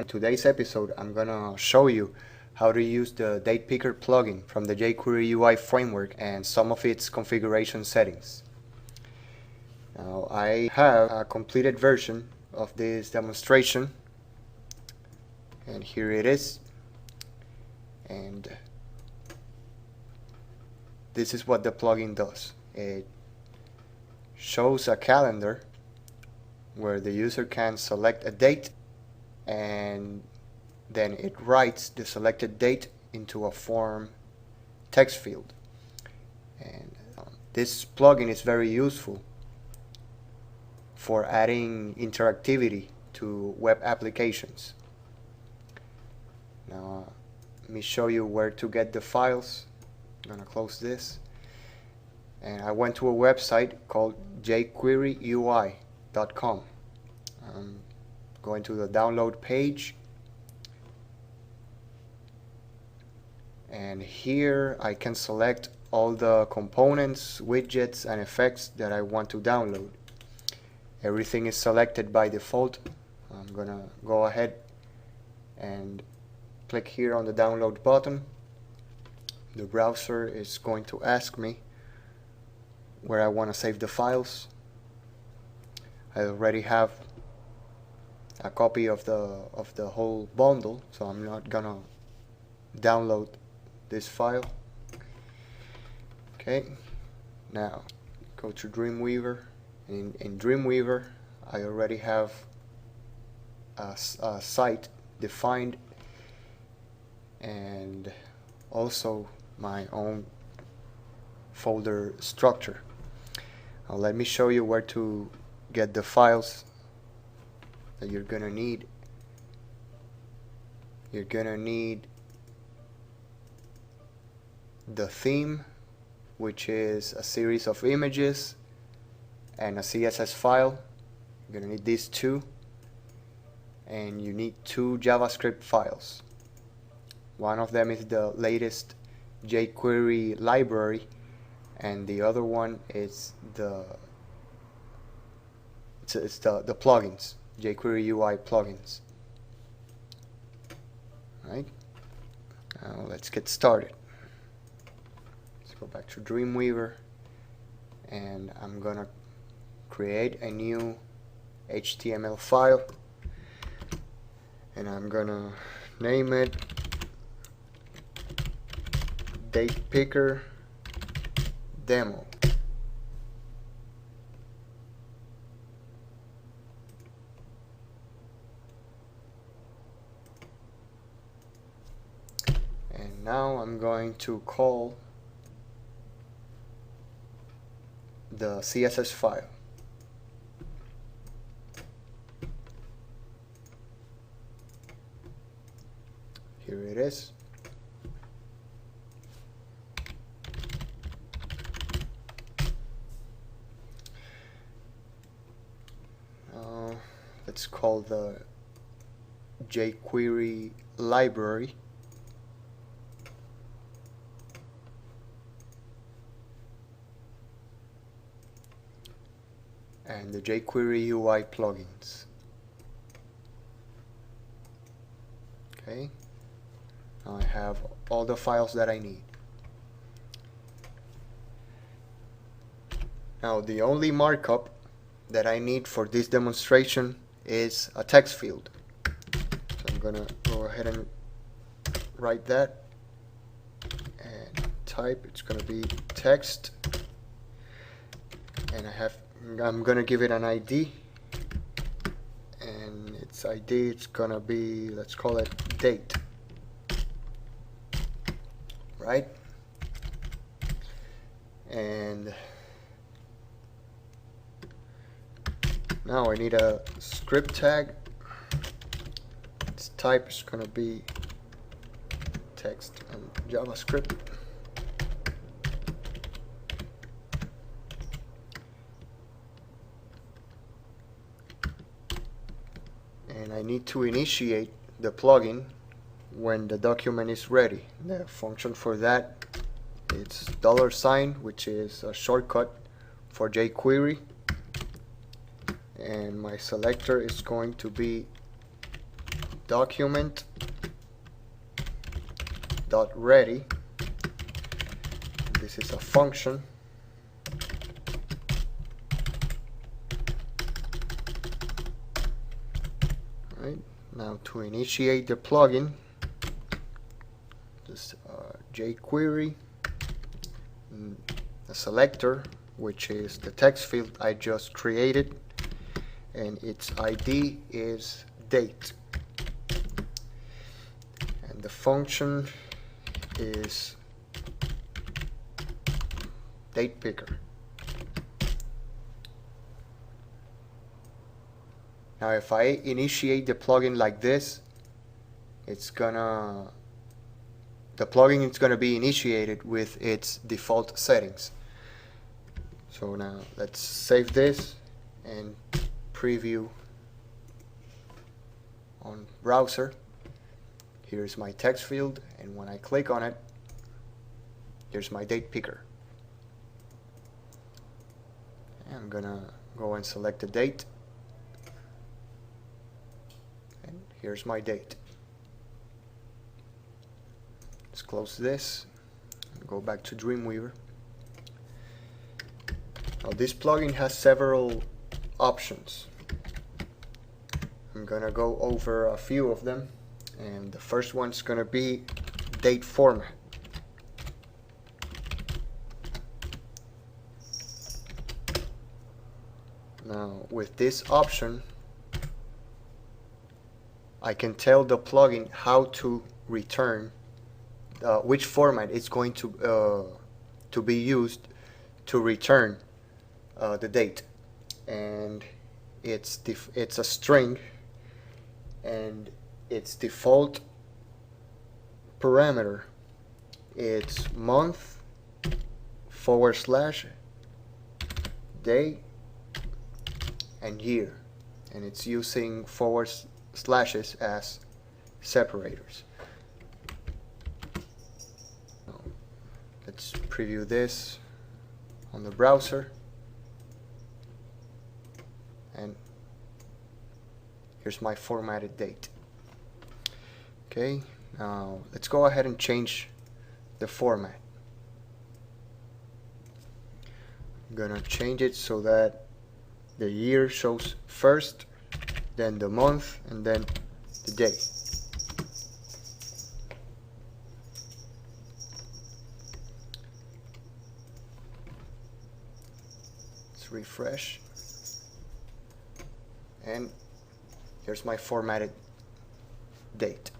In today's episode, I'm gonna show you how to use the DatePicker plugin from the jQuery UI framework and some of its configuration settings. Now, I have a completed version of this demonstration, and here it is. And this is what the plugin does. It shows a calendar where the user can select a date, and then it writes the selected date into a form text field. And this plugin is very useful for adding interactivity to web applications. Now let me show you where to get the files. I'm gonna close this, and I went to a website called jQueryui.com. I'm going to the download page, and here I can select all the components, widgets, and effects that I want to download. Everything is selected by default. I'm gonna go ahead and click here on the download button. The browser is going to ask me where I want to save the files. I already have a copy of the whole bundle, so I'm not gonna download this file. Okay, now go to Dreamweaver. In Dreamweaver, I already have a site defined and also my own folder structure. Now let me show you where to get the files that you're gonna need. You're gonna need the theme, which is a series of images and a CSS file. You're gonna need these two, and you need two JavaScript files. One of them is the latest jQuery library, and the other one is the plugins, jQuery UI plugins. Right? Now let's get started. Let's go back to Dreamweaver, and I'm gonna create a new HTML file, and I'm gonna name it DatePicker demo. And now I'm going to call the CSS file. Here it is. Let's call the jQuery library. And the jQuery UI plugins. Okay. Now I have all the files that I need. Now the only markup that I need for this demonstration is a text field. So I'm gonna go ahead and write that and type. It's gonna be text, and I'm gonna give it an ID, and its ID, it's gonna be, let's call it date. Right? And now I need a script tag. Its type is gonna be text and JavaScript. And I need to initiate the plugin when the document is ready. The function for that is $, which is a shortcut for jQuery. And my selector is going to be document dot ready. This is a function. Right, now to initiate the plugin, just jQuery, a selector, which is the text field I just created, and its ID is date, and the function is DatePicker. Now if I initiate the plugin like this, the plugin is gonna be initiated with its default settings. So now let's save this and preview on browser. Here's my text field, and when I click on it, here's my date picker. I'm gonna go and select the date, and here's my date. Let's close this and go back to Dreamweaver. Now this plugin has several options. I'm gonna go over a few of them, and the first one's gonna be date format. Now with this option, I can tell the plugin how to return, which format it's going to be used to return the date, and it's a string, and its default parameter it's month / day and year, and it's using forward slashes as separators. Let's preview this on the browser, and here's my formatted date. Okay, now let's go ahead and change the format. I'm gonna change it so that the year shows first, then the month, and then the day. Let's refresh, and here's my formatted date.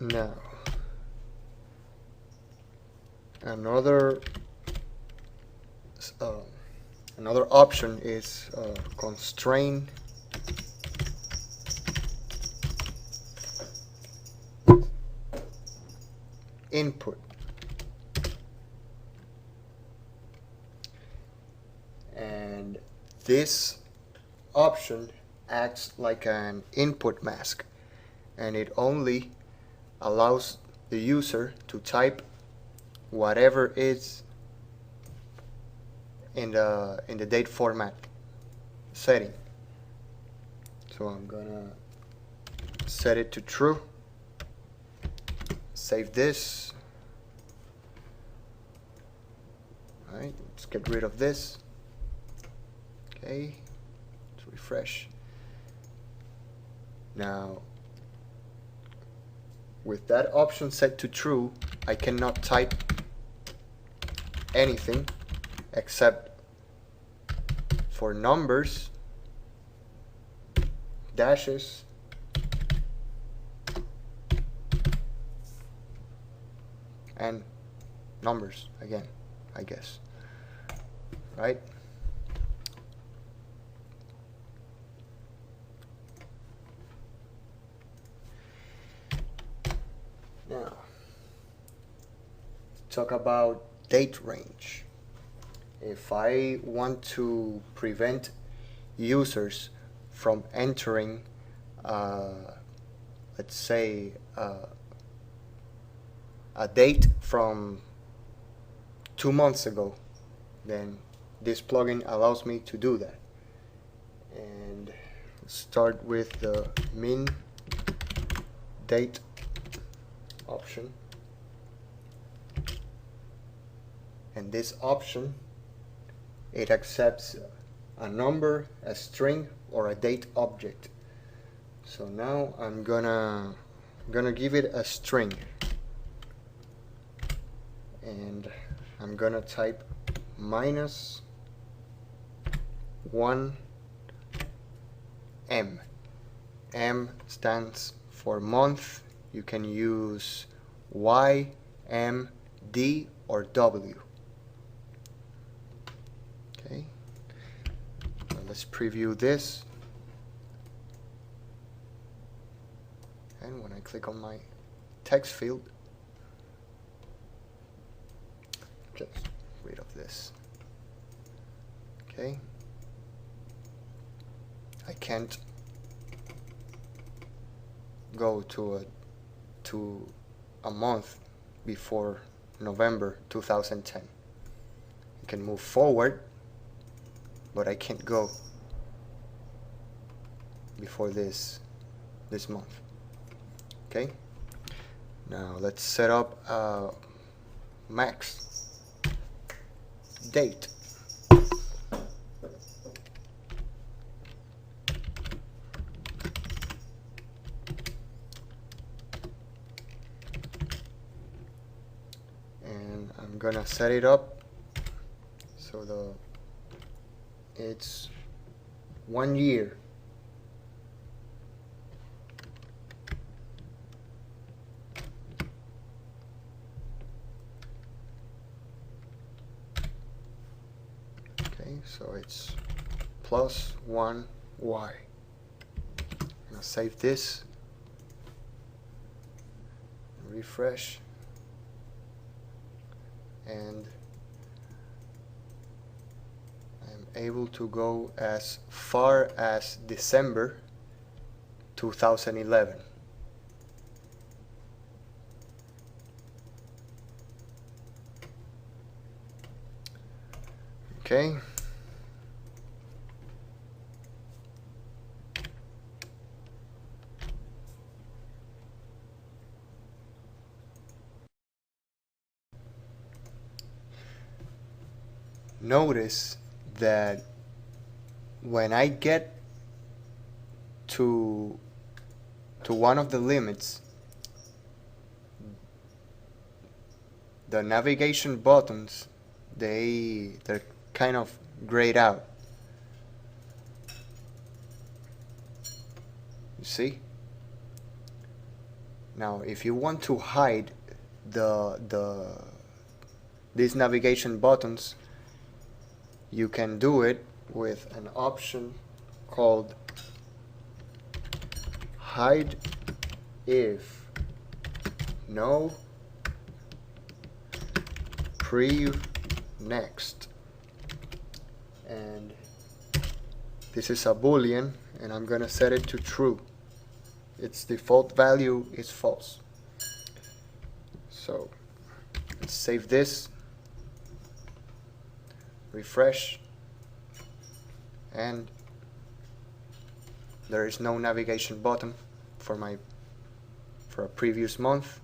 Now, another option is constrain input, and this option acts like an input mask, and it only allows the user to type whatever is in the date format setting. So I'm gonna set it to true, save this. Alright, let's get rid of this. Okay, let's refresh. Now with that option set to true, I cannot type anything except for numbers, dashes, and numbers again, I guess. Right? Now, talk about date range. If I want to prevent users from entering, let's say, a date from 2 months ago, then this plugin allows me to do that. And start with the min date option, and this option, it accepts a number, a string, or a date object. So now I'm gonna give it a string, and I'm gonna type -1 M. M stands for month. You can use Y, M, D, or W. Okay. Now let's preview this. And when I click on my text field, just rid of this. Okay. I can't go to a month before November 2010. I can move forward, but I can't go before this month. Okay. Now let's set up a max date. And I'm gonna set it up so it's 1 year. So it's +1 Y. I'm gonna save this, refresh, and I'm able to go as far as December 2011. Okay. Notice that when I get to one of the limits, the navigation buttons, they're kind of grayed out. You see? Now if you want to hide these navigation buttons, you can do it with an option called hide if no preview next. And this is a boolean, and I'm gonna set it to true. Its default value is false. So let's save this, refresh, and there is no navigation button for a previous month.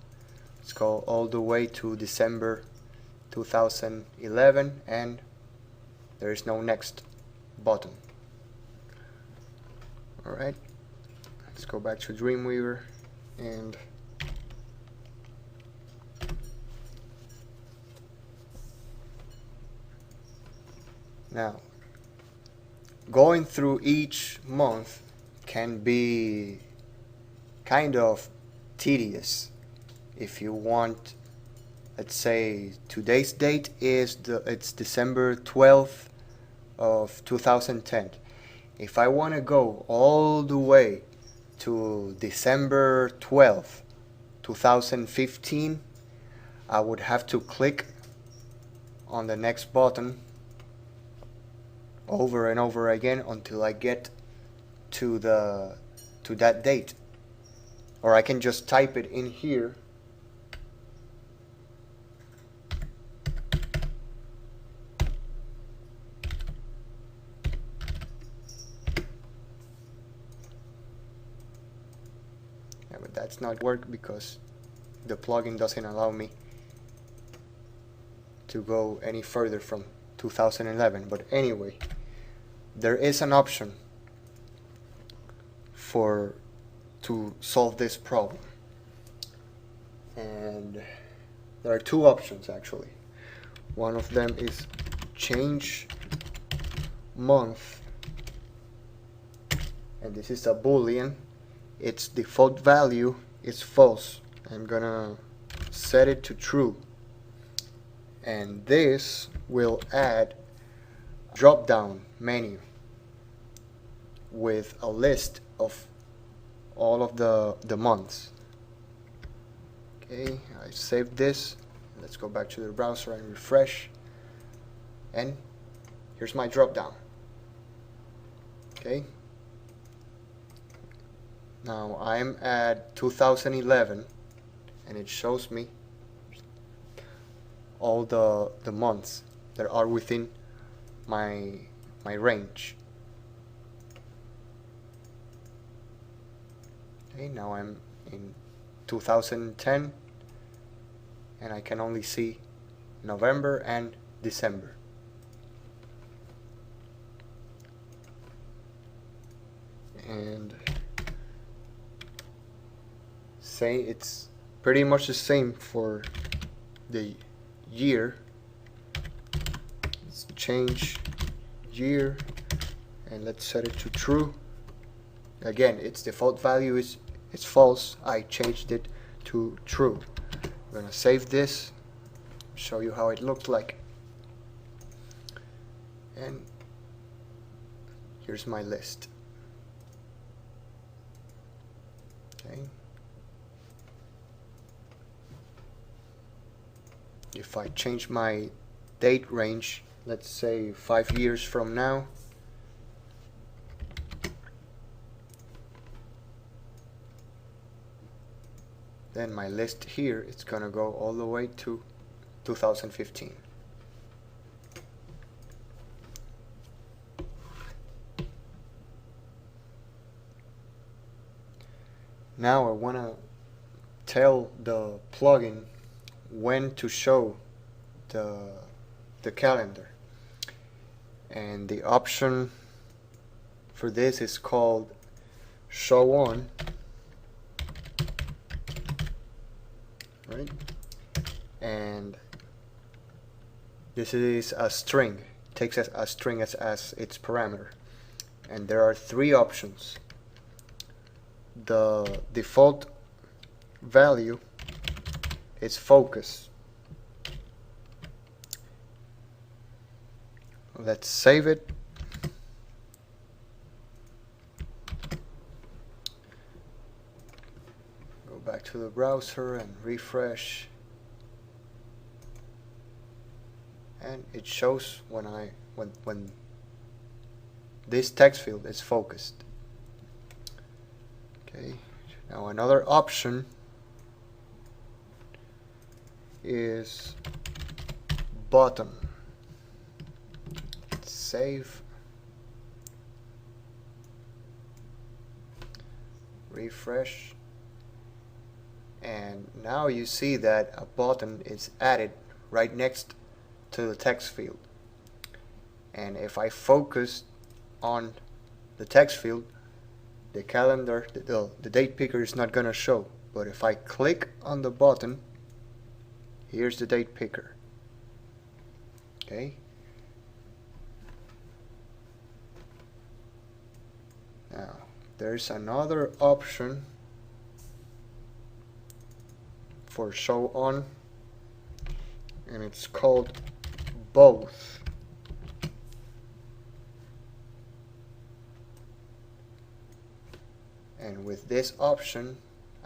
Let's go all the way to December 2011, and there is no next button. Alright, let's go back to Dreamweaver, and now going through each month can be kind of tedious. If you want, let's say today's date is it's December 12th of 2010. If I want to go all the way to December 12th 2015, I would have to click on the next button over and over again until I get to that date. Or I can just type it in here that's not work because the plugin doesn't allow me to go any further from 2011. But anyway, there is an option to solve this problem, and there are two options actually. One of them is change month, and this is a boolean. Its default value is false. I'm gonna set it to true, and this will add a drop down menu with a list of all of the months. Okay, I saved this. Let's go back to the browser and refresh, and here's my drop down. Okay, now I'm at 2011 and it shows me all the months that are within my range. Okay, now I'm in 2010 and I can only see November and December. And say it's pretty much the same for the year. Let's change year and let's set it to true. Again, its default value is false. I changed it to true. I'm gonna save this, show you how it looks like, and here's my list. Okay. If I change my date range, let's say 5 years from now, then my list here, it's gonna go all the way to 2015. Now I wanna tell the plugin when to show the calendar, and the option for this is called show on. Right? And this is a string, takes as a string as its parameter, and there are three options. The default value is focus. Let's save it. Go back to the browser and refresh, and it shows when this text field is focused. Okay, now another option is button. Save, refresh, and now you see that a button is added right next to the text field. And if I focus on the text field, the calendar, the date picker is not gonna show. But if I click on the button, here's the date picker. Okay. Now there's another option for show on, and it's called both. And with this option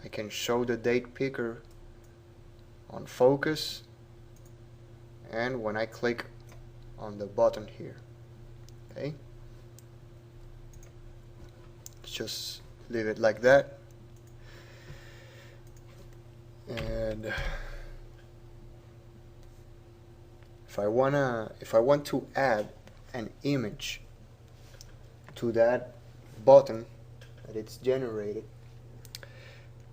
I can show the date picker on focus and when I click on the button here. Okay, let's just leave it like that. And if I want to add an image to that button that it's generated,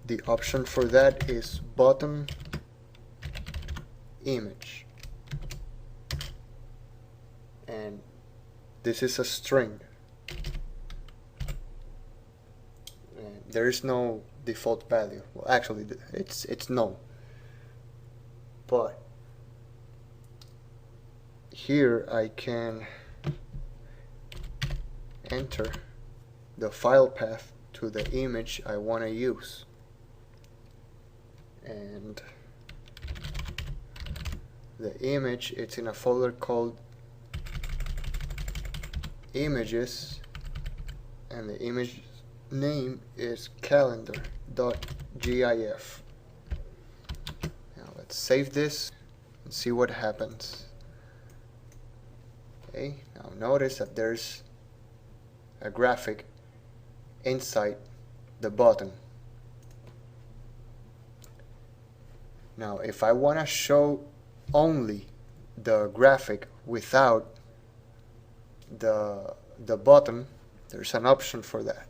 The option for that is button image, and this is a string, and there is no default value. Well, actually it's null, but here I can enter the file path to the image I want to use, and the image, it's in a folder called images, and the image name is calendar.gif. Now let's save this and see what happens. Okay, now notice that there's a graphic inside the button. Now if I want to show only the graphic without the button, there's an option for that.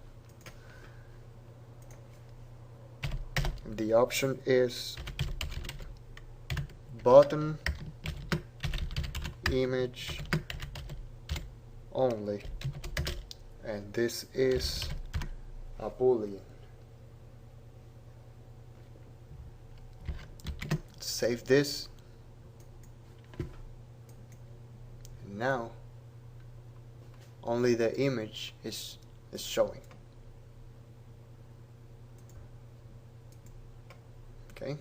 The option is button image only, and this is a boolean. Save this, and now only the image is showing. Okay.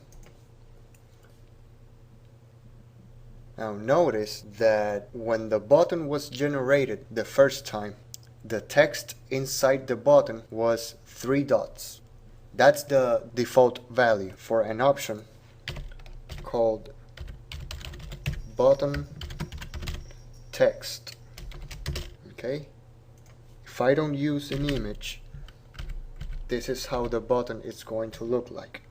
Now notice that when the button was generated the first time, the text inside the button was 3 dots. That's the default value for an option called button text. Okay? If I don't use an image, this is how the button is going to look like.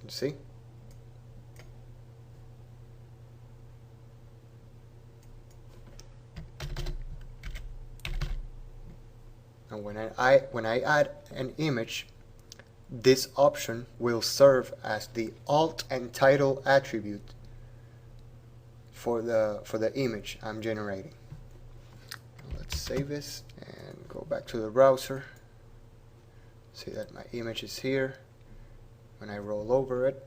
You see? And when I add an image, this option will serve as the alt and title attribute for the image I'm generating. Let's save this and go back to the browser. See that my image is here. When I roll over it,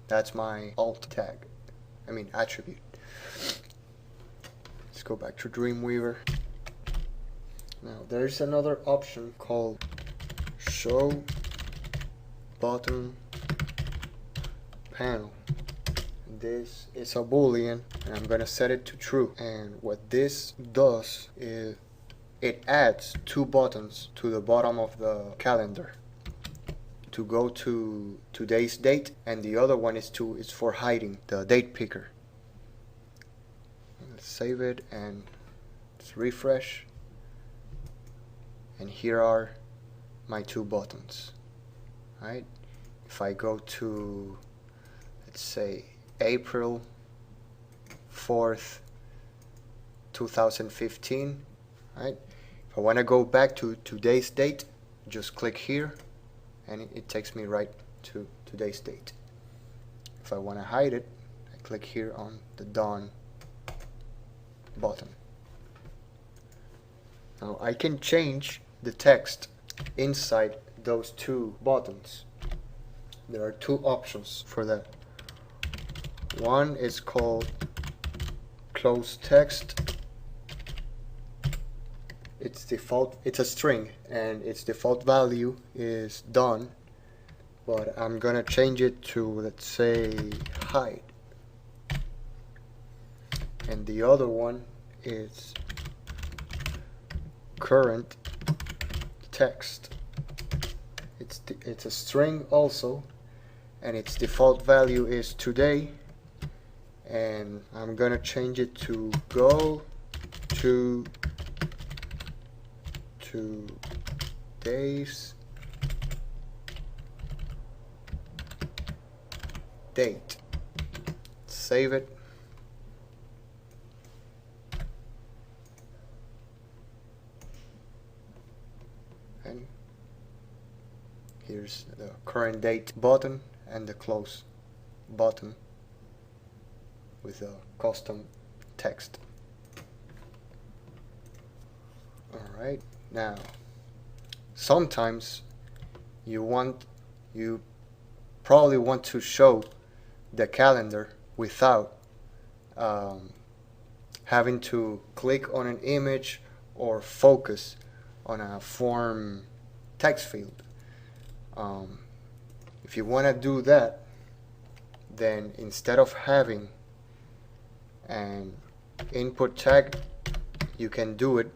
that's my alt tag, attribute. Let's go back to Dreamweaver. Now there's another option called show button panel. This is a boolean, and I'm gonna set it to true. And what this does is it adds 2 buttons to the bottom of the calendar to go to today's date, and the other one is for hiding the date picker. Let's save it and let's refresh, and here are my 2 buttons. Right? If I go to, let's say, April 4th 2015, right? If I want to go back to today's date, just click here and it takes me right to today's date. If I want to hide it, I click here on the done button. Now I can change the text inside those 2 buttons. There are 2 options for that. One is called close text. It's a string, and its default value is done, but I'm gonna change it to, let's say, hide. And the other one is current text. It's a string also, and its default value is today, and I'm gonna change it to go to today's date. Save it. And here's the current date button and the close button with a custom text. Alright, now sometimes you probably want to show the calendar without having to click on an image or focus on a form text field. If you want to do that, then instead of having an input tag, you can do it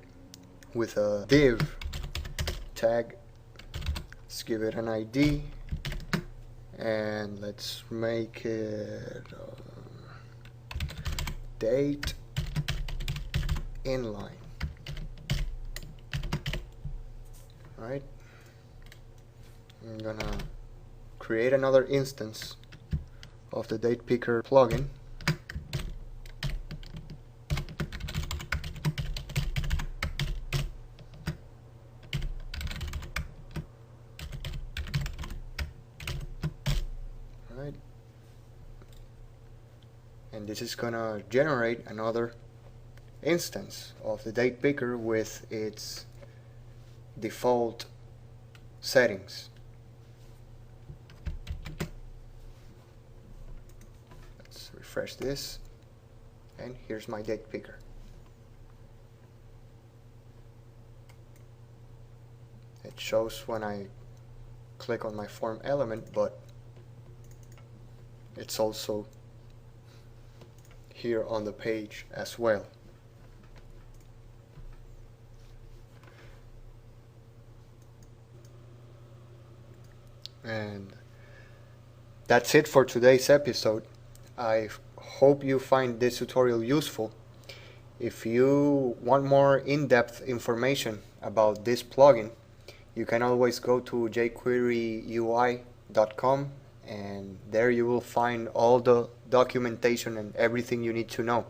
with a div tag. Let's give it an ID and let's make it date inline. Alright, I'm gonna create another instance of the DatePicker plugin. Alright, and this is gonna generate another instance of the DatePicker with its default settings. Let's refresh this, and here's my DatePicker. It shows when I click on my form element, but it's also here on the page as well. And that's it for today's episode. I hope you find this tutorial useful. If you want more in-depth information about this plugin, you can always go to jQueryui.com, and there you will find all the documentation and everything you need to know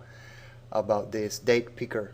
about this DatePicker